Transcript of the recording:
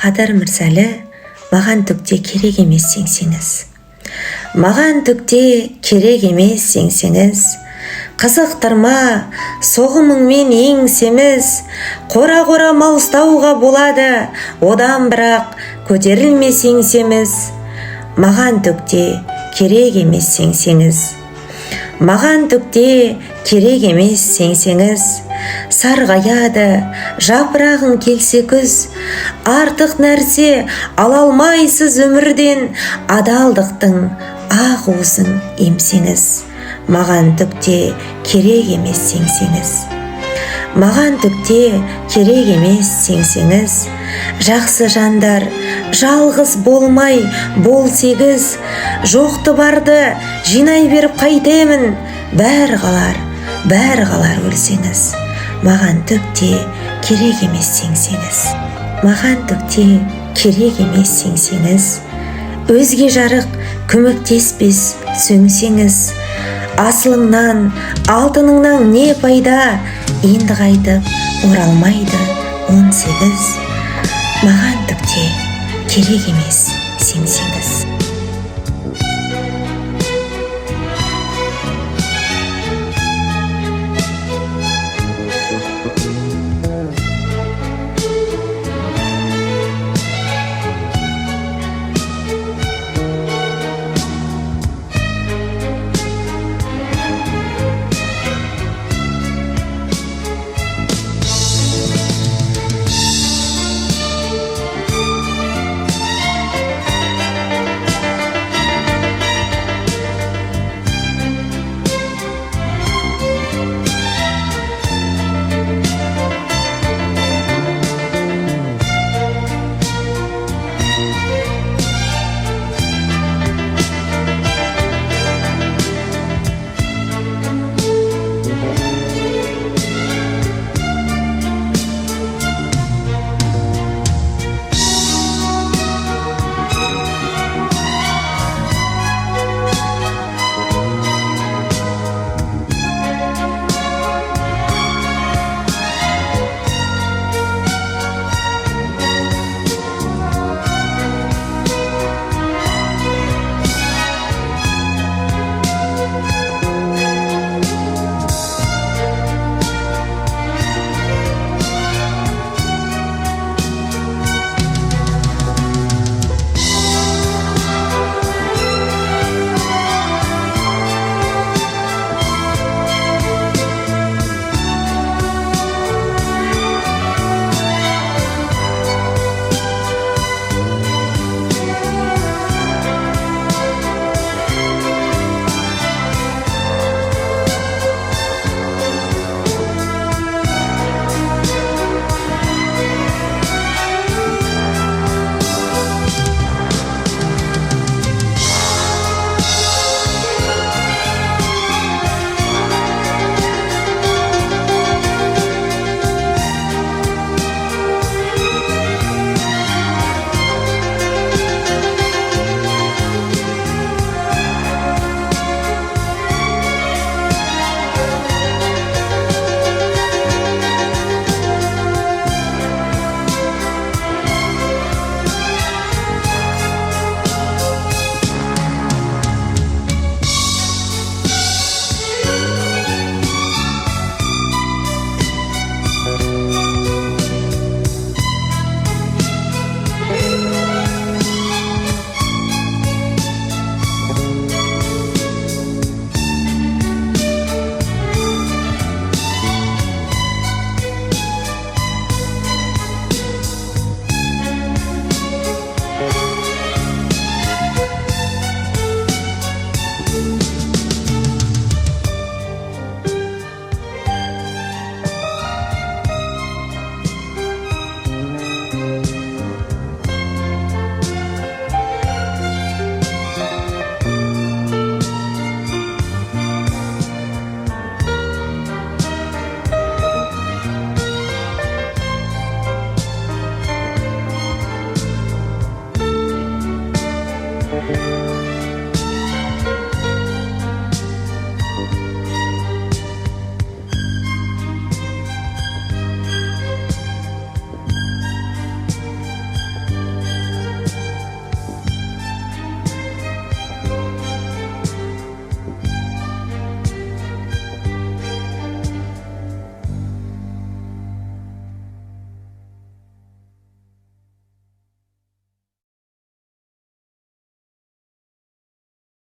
Қадыр Мырзалы, маған түкте керек емес сеңсеңіз. Маған түкте керек емес сеңсеңіз. Қызықтырма, соғымыңмен еңсеміз. Қора-қора мал болады, одан бірақ көтерілмес еңсеміз. Маған түкте керек емес сеңсеңіз. Маған түкте керек емес сеңсеңіз. Сарғаяды жапырағың келсе күз. Артық нәрсе ала алмайсыз өмірден. Адалдықтың ақ уызын емсеңіз. Маған түкте керек емес сеңсеңіз. Маған түкте керек емес сеңсеңіз. Жақсы жандар жалғыз болмай бол сегіз. Жоқты барды жинай беріп қайтемін. Бәрі қалар өлсеңіз. Маған түкте керек емес сеңсеңіз. Маған түкте керек емес сеңсеңіз. Өзге жарық көмектеспес сөнсеңіз. Асылыңнан, алтыныңнан не пайда? Енді қайтып оралмайды 18. Маған түкте керек емес сеңсеңіз.